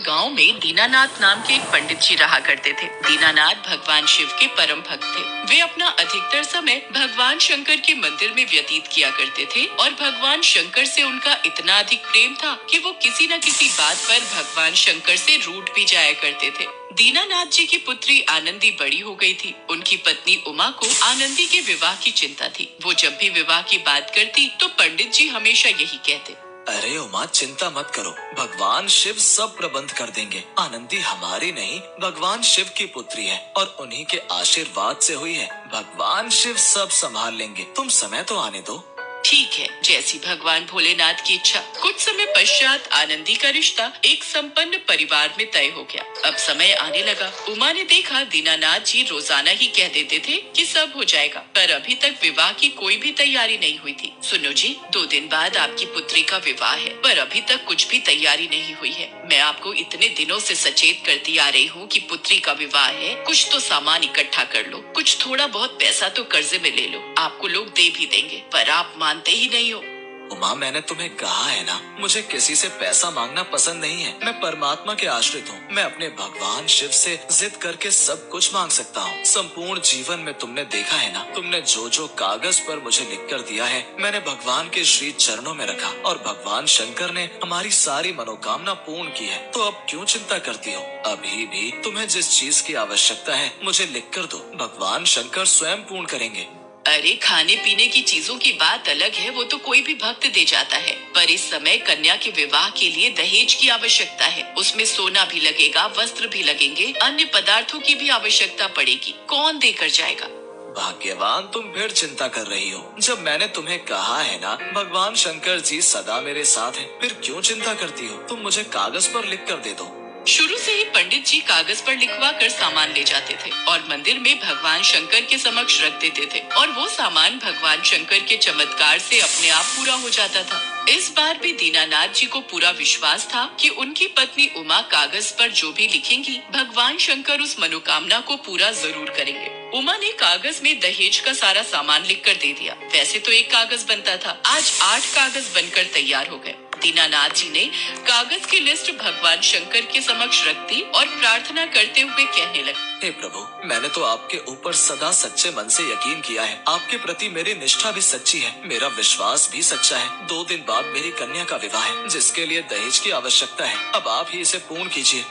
गांव में दीनानाथ नाम के एक पंडित जी रहा करते थे। दीनानाथ भगवान शिव के परम भक्त थे। वे अपना अधिकतर समय भगवान शंकर के मंदिर में व्यतीत किया करते थे और भगवान शंकर से उनका इतना अधिक प्रेम था कि वो किसी न किसी बात पर भगवान शंकर से रूठ भी जाया करते थे। दीनानाथ जी की पुत्री आनंदी बड़ी हो गई थी। उनकी पत्नी उमा को आनंदी के विवाह की चिंता थी। वो जब भी विवाह की बात करती तो पंडित जी हमेशा यही कहते, अरे उमा, चिंता मत करो, भगवान शिव सब प्रबंध कर देंगे। आनंदी हमारी नहीं, भगवान शिव की पुत्री है और उन्हीं के आशीर्वाद से हुई है। भगवान शिव सब संभाल लेंगे, तुम समय तो आने दो। ठीक है, जैसी भगवान भोलेनाथ की इच्छा। कुछ समय पश्चात आनंदी का रिश्ता एक संपन्न परिवार में तय हो गया। अब समय आने लगा। उमा ने देखा दीनानाथ जी रोजाना ही कह देते थे कि सब हो जाएगा, पर अभी तक विवाह की कोई भी तैयारी नहीं हुई थी। सुनो जी, 2 दिन बाद आपकी पुत्री का विवाह है, पर अभी तक कुछ भी तैयारी नहीं हुई है। मैं आपको इतने दिनों से सचेत करती आ रही हूँ कि पुत्री का विवाह है, कुछ तो सामान इकट्ठा कर लो, कुछ थोड़ा बहुत पैसा तो कर्जे में ले लो, आपको लोग दे भी देंगे, पर आप मानते ही नहीं हो। उमा, मैंने तुम्हें कहा है ना, मुझे किसी से पैसा मांगना पसंद नहीं है। मैं परमात्मा के आश्रित हूँ। मैं अपने भगवान शिव से जिद करके सब कुछ मांग सकता हूँ। संपूर्ण जीवन में तुमने देखा है ना, तुमने जो जो कागज पर मुझे लिख कर दिया है, मैंने भगवान के श्री चरणों में रखा और भगवान शंकर ने हमारी सारी मनोकामना पूर्ण की है। तो अब क्यों चिंता करती हो? अभी भी तुम्हें जिस चीज की आवश्यकता है मुझे लिख कर दो, भगवान शंकर स्वयं पूर्ण करेंगे। अरे, खाने पीने की चीजों की बात अलग है, वो तो कोई भी भक्त दे जाता है, पर इस समय कन्या के विवाह के लिए दहेज की आवश्यकता है। उसमें सोना भी लगेगा, वस्त्र भी लगेंगे, अन्य पदार्थों की भी आवश्यकता पड़ेगी। कौन देकर जाएगा? भाग्यवान, तुम फिर चिंता कर रही हो। जब मैंने तुम्हें कहा है ना, भगवान शंकर जी सदा मेरे साथ हैं, फिर क्यों चिंता करती हो? तुम मुझे कागज पर लिख कर दे दो। शुरू से ही पंडित जी कागज पर लिखवा कर सामान ले जाते थे और मंदिर में भगवान शंकर के समक्ष रख देते थे, और वो सामान भगवान शंकर के चमत्कार से अपने आप पूरा हो जाता था। इस बार भी दीनानाथ जी को पूरा विश्वास था कि उनकी पत्नी उमा कागज पर जो भी लिखेंगी, भगवान शंकर उस मनोकामना को पूरा जरूर करेंगे। उमा ने कागज में दहेज का सारा सामान लिख कर दे दिया। वैसे तो एक कागज बनता था, आज 8 कागज बनकर तैयार हो गए। दीनानाथ जी ने कागज की लिस्ट भगवान शंकर के समक्ष रख दी और प्रार्थना करते हुए कहने लगे, हे प्रभु, मैंने तो आपके ऊपर सदा सच्चे मन से यकीन किया है। आपके प्रति मेरी निष्ठा भी सच्ची है, मेरा विश्वास भी सच्चा है। 2 दिन बाद मेरी कन्या का विवाह है, जिसके लिए दहेज की आवश्यकता है। अब आप ही इसे पूर्ण कीजिए।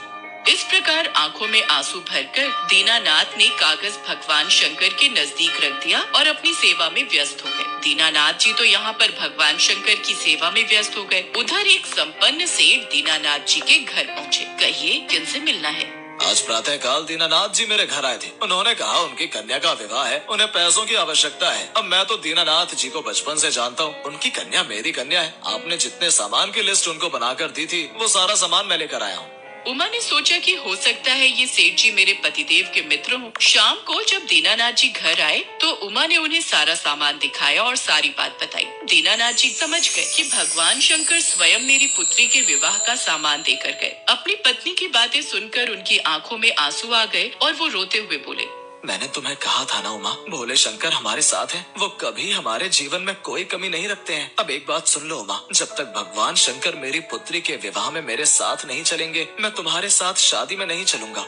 इस प्रकार आंखों में आंसू भरकर दीनानाथ ने कागज भगवान शंकर के नजदीक रख दिया और अपनी सेवा में व्यस्त हो गए। दीनानाथ जी तो यहाँ पर भगवान शंकर की सेवा में व्यस्त हो गए। उधर एक संपन्न सेठ दीनानाथ जी के घर पहुँचे। कहिए, किनसे मिलना है? आज प्रातः काल दीनानाथ जी मेरे घर आए थे। उन्होंने कहा उनकी कन्या का विवाह है, उन्हें पैसों की आवश्यकता है। अब मैं तो दीनानाथ जी को बचपन से जानता हूँ, उनकी कन्या मेरी कन्या है। आपने जितने सामान की लिस्ट उनको बनाकर दी थी, वो सारा सामान मैं लेकर आया हूँ। उमा ने सोचा कि हो सकता है ये सेठ जी मेरे पतिदेव के मित्र हों। शाम को जब दीनानाथ जी घर आए तो उमा ने उन्हें सारा सामान दिखाया और सारी बात बताई। दीनानाथ जी समझ गए कि भगवान शंकर स्वयं मेरी पुत्री के विवाह का सामान देकर गए। अपनी पत्नी की बातें सुनकर उनकी आंखों में आंसू आ गए और वो रोते हुए बोले, मैंने तुम्हें कहा था ना उमा, भोले शंकर हमारे साथ हैं। वो कभी हमारे जीवन में कोई कमी नहीं रखते हैं। अब एक बात सुन लो उमा, जब तक भगवान शंकर मेरी पुत्री के विवाह में मेरे साथ नहीं चलेंगे, मैं तुम्हारे साथ शादी में नहीं चलूंगा।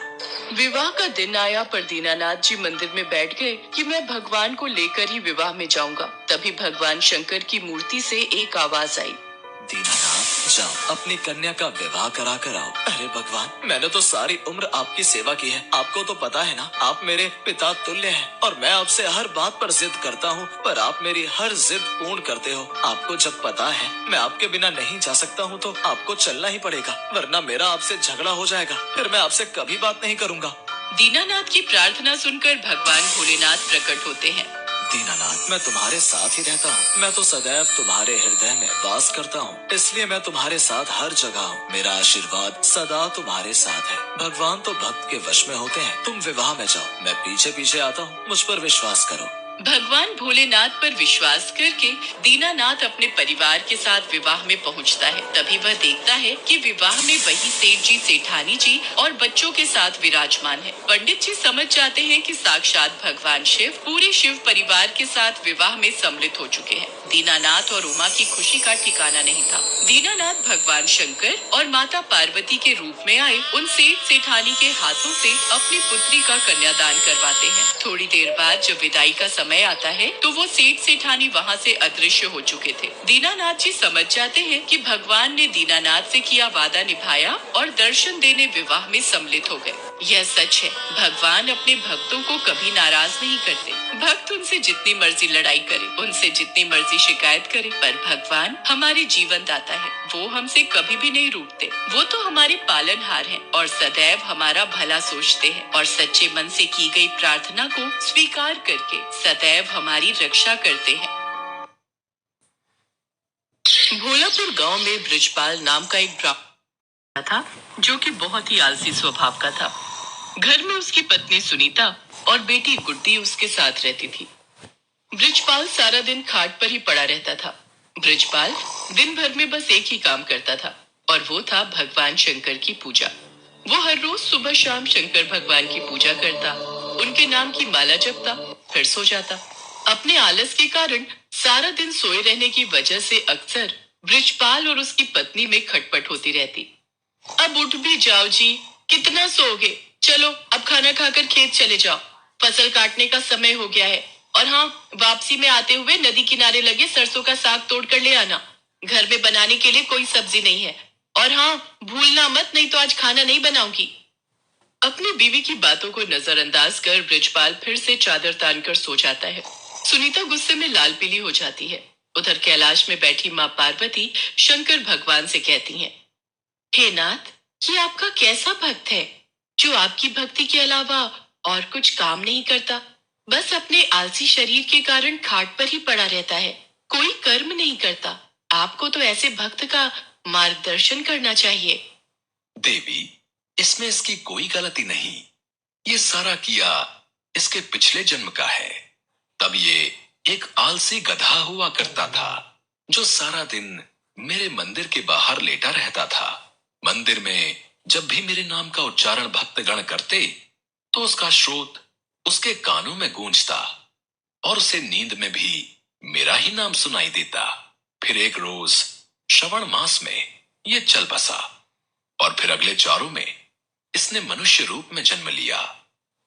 विवाह का दिन आया, पर दीनानाथ जी मंदिर में बैठ गए कि मैं भगवान को लेकर ही विवाह में जाऊंगा। तभी भगवान शंकर की मूर्ति से एक आवाज आई, दीनानाथ, जाओ अपनी कन्या का विवाह करा कर आओ। अरे भगवान, मैंने तो सारी उम्र आपकी सेवा की है। आपको तो पता है ना, आप मेरे पिता तुल्य हैं और मैं आपसे हर बात पर जिद करता हूँ, पर आप मेरी हर जिद पूर्ण करते हो। आपको जब पता है मैं आपके बिना नहीं जा सकता हूँ, तो आपको चलना ही पड़ेगा, वरना मेरा आपसे झगड़ा हो जाएगा। फिर मैं आपसे कभी बात नहीं करूँगा। दीनानाथ की प्रार्थना सुनकर भगवान भोलेनाथ प्रकट होते हैं। दीनानाथ, मैं तुम्हारे साथ ही रहता हूँ। मैं तो सदैव तुम्हारे हृदय में वास करता हूँ, इसलिए मैं तुम्हारे साथ हर जगह हूँ। मेरा आशीर्वाद सदा तुम्हारे साथ है। भगवान तो भक्त के वश में होते हैं। तुम विवाह में जाओ, मैं पीछे पीछे आता हूँ। मुझ पर विश्वास करो। भगवान भोलेनाथ पर विश्वास करके दीनानाथ अपने परिवार के साथ विवाह में पहुंचता है। तभी वह देखता है कि विवाह में वही सेठ जी, सेठानी जी और बच्चों के साथ विराजमान है। पंडित जी समझ जाते हैं कि साक्षात भगवान शिव पूरे शिव परिवार के साथ विवाह में सम्मिलित हो चुके हैं। दीनानाथ और उमा की खुशी का ठिकाना नहीं था। दीनानाथ भगवान शंकर और माता पार्वती के रूप में आए उन सेठ सेठानी के हाथों से अपनी पुत्री का कन्यादान करवाते हैं। थोड़ी देर बाद जब विदाई का समय आता है तो वो सेठ सेठानी वहाँ से अदृश्य हो चुके थे। दीनानाथ जी समझ जाते हैं कि भगवान ने दीनानाथ से किया वादा निभाया और दर्शन देने विवाह में सम्मिलित हो गए। यह सच है, भगवान अपने भक्तों को कभी नाराज नहीं करते। भक्त उनसे जितनी मर्जी लड़ाई करे, उनसे जितनी मर्जी शिकायत करे, पर भगवान हमारे जीवन दाता है। वो हमसे कभी भी नहीं रूठते। वो तो हमारे पालनहार हैं और सदैव हमारा भला सोचते हैं और सच्चे मन से की गई प्रार्थना को स्वीकार करके सदैव हमारी रक्षा करते हैं। भोलापुर गांव में ब्रिजपाल नाम का एक ब्राह्मण था जो कि बहुत ही आलसी स्वभाव का था। घर में उसकी पत्नी सुनीता और बेटी गुड्डी उसके साथ रहती थी। ब्रिजपाल सारा दिन खाट पर ही पड़ा रहता था। ब्रिजपाल दिन भर में बस एक ही काम करता था और वो था भगवान शंकर की पूजा। वो हर रोज सुबह शाम शंकर भगवान की पूजा करता, उनके नाम की माला जपता, फिर सो जाता। अपने आलस के कारण सारा दिन सोए रहने की वजह से अक्सर ब्रिजपाल और उसकी पत्नी में खटपट होती रहती। अब उठ भी जाओ जी, कितना सोओगे? चलो अब खाना खाकर खेत चले जाओ, फसल काटने का समय हो गया है। और हाँ, वापसी में आते हुए नदी किनारे लगे सरसों का साग तोड़ कर ले आना। घर में बनाने के लिए कोई सब्जी नहीं है। और हाँ, भूलना मत, नहीं तो आज खाना नहीं बनाऊंगी। अपनी बीवी की बातों को नजरअंदाज कर ब्रिजपाल फिर से चादर तानकर सो जाता है। सुनीता गुस्से में लाल पीली हो जाती है। उधर कैलाश में बैठी माँ पार्वती शंकर भगवान से कहती हैं, हे नाथ, ये आपका कैसा भक्त है जो आपकी भक्ति के अलावा और कुछ काम नहीं करता, बस अपने आलसी शरीर के कारण खाट पर ही पड़ा रहता है, कोई कर्म नहीं करता। आपको तो ऐसे भक्त का मार्गदर्शन करना चाहिए। देवी, इसमें इसकी कोई गलती नहीं। ये सारा किया इसके पिछले जन्म का है। तब ये एक आलसी गधा हुआ करता था जो सारा दिन मेरे मंदिर के बाहर लेटा रहता था। मंदिर में जब भी मेरे नाम का उच्चारण भक्तगण करते तो उसका स्रोत उसके कानों में गूंजता और उसे नींद में भी मेरा ही नाम सुनाई देता। फिर एक रोज श्रवण मास में ये चल बसा और फिर अगले चारों में इसने मनुष्य रूप में जन्म लिया।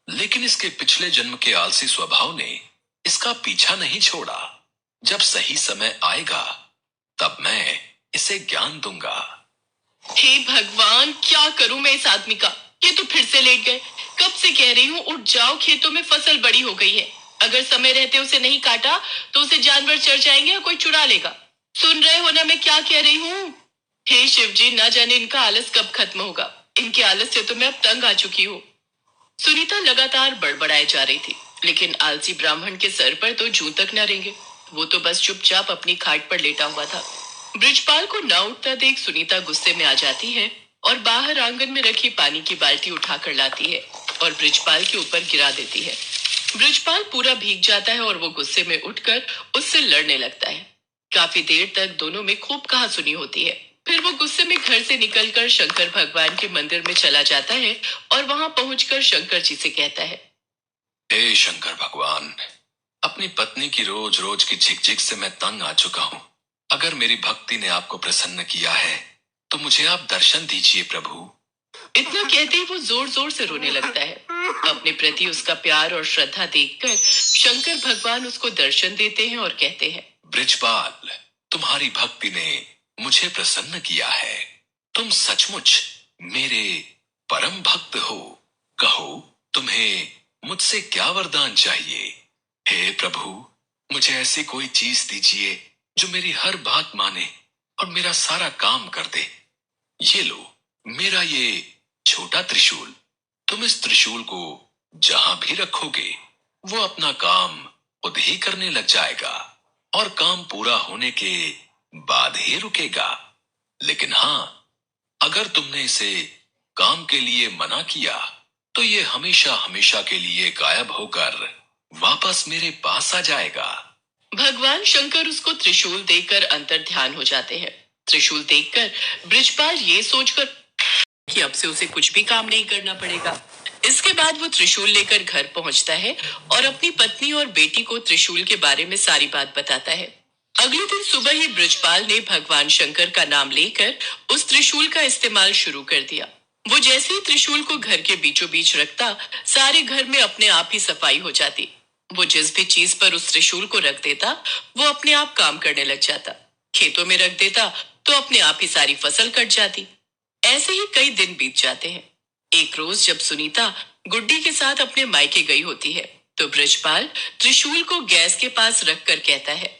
लेकिन इसके पिछले जन्म के आलसी स्वभाव ने इसका पीछा नहीं छोड़ा। जब सही समय आएगा तब मैं इसे ज्ञान दूंगा। हे भगवान, क्या करूं मैं इस आदमी का? ये तो फिर से लेट गए। कब से कह रही हूँ उठ जाओ, खेतों में फसल बड़ी हो गई है। अगर समय रहते उसे नहीं काटा तो उसे जानवर चढ़ जाएंगे या कोई चुरा लेगा। सुन रहे हो ना मैं क्या कह रही हूँ? हे शिव जी, ना जाने इनका आलस कब खत्म होगा। इनके आलस से तो मैं अब तंग आ चुकी हूँ। सुनीता लगातार बड़बड़ाए जा रही थी, लेकिन आलसी ब्राह्मण के सर पर तो जूं तक न रेंगे। वो तो बस चुपचाप अपनी खाट पर लेटा हुआ था। ब्रिजपाल को ना उठता देख सुनीता गुस्से में आ जाती है और बाहर आंगन में रखी पानी की बाल्टी उठाकर लाती है और ब्रिजपाल के ऊपर गिरा देती है। ब्रिजपाल पूरा भीग जाता है और वो गुस्से में उठकर उससे लड़ने लगता है। काफी देर तक दोनों में खूब कहासुनी होती है। फिर वो गुस्से में घर से निकलकर शंकर भगवान के मंदिर में चला जाता है और वहां पहुंचकर शंकर जी से कहता है, हे शंकर भगवान, अपनी पत्नी की रोज रोज की झिकझिक से मैं तंग आ चुका हूँ। अगर मेरी भक्ति ने आपको प्रसन्न किया है तो मुझे आप दर्शन दीजिए प्रभु। इतना कहते ही वो जोर जोर से रोने लगता है। अपने प्रति उसका प्यार और श्रद्धा देखकर शंकर भगवान उसको दर्शन देते हैं और कहते हैं, ब्रिजपाल, तुम्हारी भक्ति ने मुझे प्रसन्न किया है। तुम सचमुच मेरे परम भक्त हो। कहो, तुम्हें मुझसे क्या वरदान चाहिए? हे प्रभु, मुझे ऐसी कोई चीज दीजिए जो मेरी हर बात माने और मेरा सारा काम कर दे। ये लो, मेरा ये छोटा त्रिशूल। तुम इस त्रिशूल को जहां भी रखोगे वो अपना काम खुद ही करने लग जाएगा और काम पूरा होने के बाद ही रुकेगा। लेकिन हाँ, अगर तुमने इसे काम के लिए मना किया तो ये हमेशा हमेशा के लिए गायब होकर वापस मेरे पास आ जाएगा। भगवान शंकर उसको त्रिशूल देकर अंतर ध्यान हो जाते हैं। त्रिशूल देखकर ब्रिजपाल ये सोचकर कि अब से उसे कुछ भी काम नहीं करना पड़ेगा। इसके बाद वो त्रिशूल लेकर घर पहुंचता है और अपनी पत्नी और बेटी को त्रिशूल के बारे में सारी बात बताता है। अगले दिन सुबह ही ब्रिजपाल ने भगवान शंकर का नाम लेकर उस त्रिशूल का इस्तेमाल शुरू कर दिया। वो जैसे ही त्रिशूल को घर के बीचों बीच रखता, सारे घर में अपने आप ही सफाई हो जाती। वो जिस भी चीज पर उस त्रिशूल को रख देता, वो अपने आप काम करने लग जाता। खेतों में रख देता तो अपने आप ही सारी फसल कट जाती। ऐसे ही कई दिन बीत जाते हैं। एक रोज जब सुनीता गुड्डी के साथ अपने मायके गई होती है, तो ब्रिजपाल त्रिशूल को गैस के पास रखकर कहता है,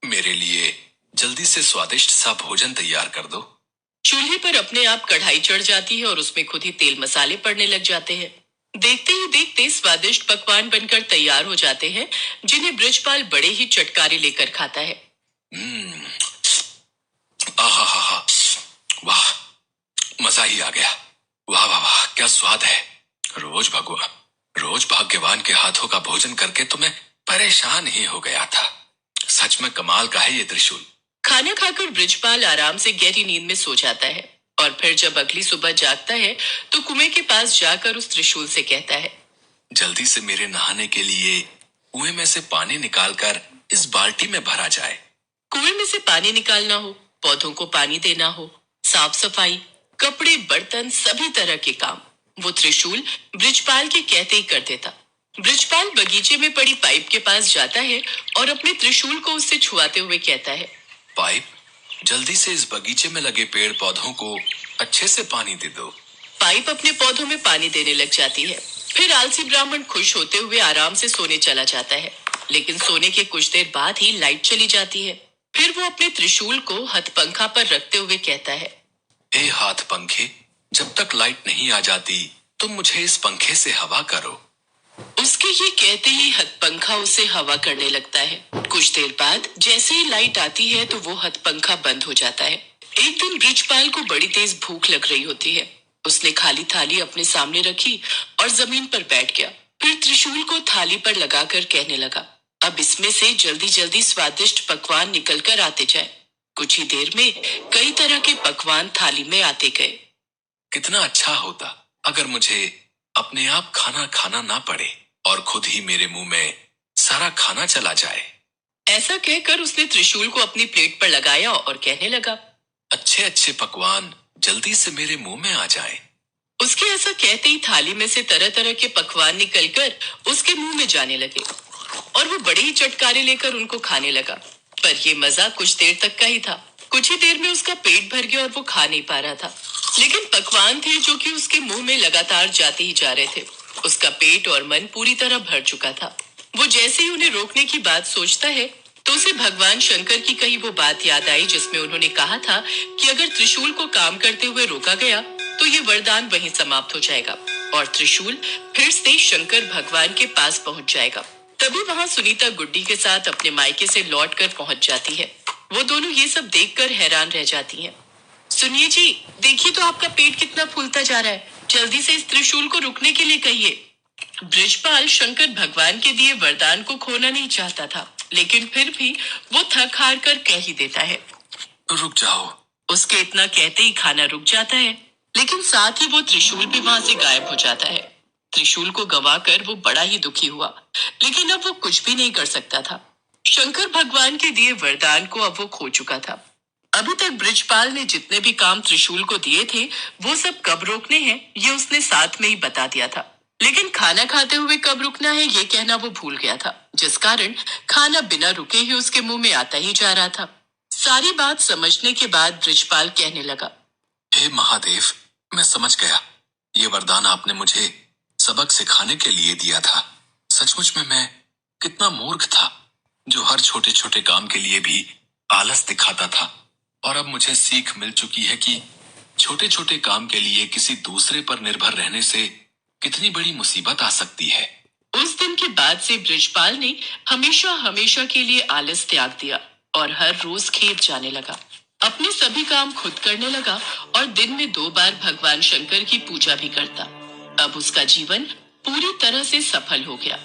मेरे लिए जल्दी से स्वादिष्ट सा भोजन तैयार कर दो। चूल्हे पर अपने आप कढ़ाई चढ़ जाती है और उसमें खुद ही तेल मसाले पड़ने लग जाते हैं। देखते ही देखते स्वादिष्ट पकवान बनकर तैयार हो जाते हैं, जिन्हें ब्रिजपाल बड़े ही चटकारे लेकर खाता है। आहा, वाह, मजा ही आ गया। वाह वाह वाह, क्या स्वाद है। रोज भाग्यवान के हाथों का भोजन करके तो मैं परेशान ही हो गया था। सच में कमाल का है ये त्रिशूल। खाना खाकर ब्रिजपाल आराम से गहरी नींद में सो जाता है और फिर जब अगली सुबह जागता है तो कुएं के पास जाकर उस त्रिशूल से कहता है, जल्दी से मेरे नहाने के लिए कुएं में से पानी निकालकर इस बाल्टी में भरा जाए। कुएं में से पानी निकालना हो, पौधों को पानी देना हो, साफ सफाई, कपड़े, बर्तन, सभी तरह के काम वो त्रिशूल ब्रिजपाल के कहते ही कर देता। ब्रिजपाल बगीचे में पड़ी पाइप के पास जाता है और अपने त्रिशूल को उससे छुआते हुए कहता है, पाइप, जल्दी से इस बगीचे में लगे पेड़ पौधों को अच्छे से पानी दे दो। पाइप अपने पौधों में पानी देने लग जाती है। फिर आलसी ब्राह्मण खुश होते हुए आराम से सोने चला जाता है, लेकिन सोने के कुछ देर बाद ही लाइट चली जाती है। फिर वो अपने त्रिशूल को हथपंखा पर रखते हुए कहता है, ए हाथ पंखे, जब तक लाइट नहीं आ जाती तुम मुझे इस पंखे से हवा करो। उसके ये कहते ही हथपंखा उसे हवा करने लगता है। कुछ देर बाद जैसे ही लाइट आती है तो वो हथपंखा बंद हो जाता है। एक दिन ब्रिजपाल को बड़ी तेज भूख लग रही होती है। उसने खाली थाली अपने सामने रखी और जमीन पर बैठ गया। फिर त्रिशूल को थाली पर लगाकर कहने लगा, अब इसमें से जल्दी जल्दी स्वादिष्ट पकवान निकल कर आते जाए। कुछ ही देर में कई तरह के पकवान थाली में आते गए। कितना अच्छा होता अगर मुझे अपने आप खाना खाना ना पड़े और खुद ही मेरे मुंह में सारा खाना चला जाए। ऐसा कहकर उसने त्रिशूल को अपनी प्लेट पर लगाया और कहने लगा, अच्छे अच्छे पकवान जल्दी से मेरे मुंह में आ जाएं। उसके ऐसा कहते ही थाली में से तरह तरह के पकवान निकलकर उसके मुंह में जाने लगे और वो बड़े ही चटकारे लेकर उनको खाने लगा। पर ये मजा कुछ देर तक का ही था। कुछ ही देर में उसका पेट भर गया और वो खा नहीं पा रहा था। लेकिन पकवान थे जो कि उसके मुंह में लगातार जाते ही जा रहे थे। उसका पेट और मन पूरी तरह भर चुका था। वो जैसे ही उन्हें रोकने की बात सोचता है तो उसे भगवान शंकर की कही वो बात याद आई जिसमें उन्होंने कहा था कि अगर त्रिशूल को काम करते हुए रोका गया तो ये वरदान वहीं समाप्त हो जाएगा और त्रिशूल फिर से शंकर भगवान के पास पहुंच जाएगा। तभी वहां सुनीता गुड्डी के साथ अपने मायके से लौटकर पहुंच जाती है। वो दोनों ये सब देखकर हैरान रह जाती हैं। सुनिए जी, देखिए तो आपका पेट कितना फूलता जा रहा है। जल्दी से इस त्रिशूल को रुकने के लिए कहिए। ब्रिजपाल शंकर भगवान के दिए वरदान को खोना नहीं चाहता था, लेकिन फिर भी वो थक हार कर कह ही देता है, रुक जाओ। उसके इतना कहते ही खाना रुक जाता है, लेकिन साथ ही वो त्रिशूल भी वहां से गायब हो जाता है। त्रिशूल को गंवाकर वो बड़ा ही दुखी हुआ, लेकिन अब वो कुछ भी नहीं कर सकता था। शंकर भगवान के दिए वरदान को अब वो खो चुका था। अभी तक ब्रिजपाल ने जितने भी काम त्रिशूल को दिए थे वो सब कब रोकने हैं ये उसने साथ में ही बता दिया था, लेकिन खाना खाते हुए कब रुकना है ये कहना वो भूल गया था, जिस कारण खाना बिना रुके ही उसके मुंह में आता ही जा रहा था। सारी बात समझने के बाद ब्रिजपाल कहने लगा, हे महादेव, मैं समझ गया। ये वरदान आपने मुझे सबक सिखाने के लिए दिया था। सचमुच में मैं कितना मूर्ख था जो हर छोटे छोटे काम के लिए भी आलस दिखाता था। और अब मुझे सीख मिल चुकी है कि छोटे छोटे काम के लिए किसी दूसरे पर निर्भर रहने से कितनी बड़ी मुसीबत आ सकती है। उस दिन के बाद से ब्रिजपाल ने हमेशा हमेशा के लिए आलस त्याग दिया और हर रोज खेत जाने लगा। अपने सभी काम खुद करने लगा और दिन में 2 बार भगवान शंकर की पूजा भी करता। अब उसका जीवन पूरी तरह से सफल हो गया।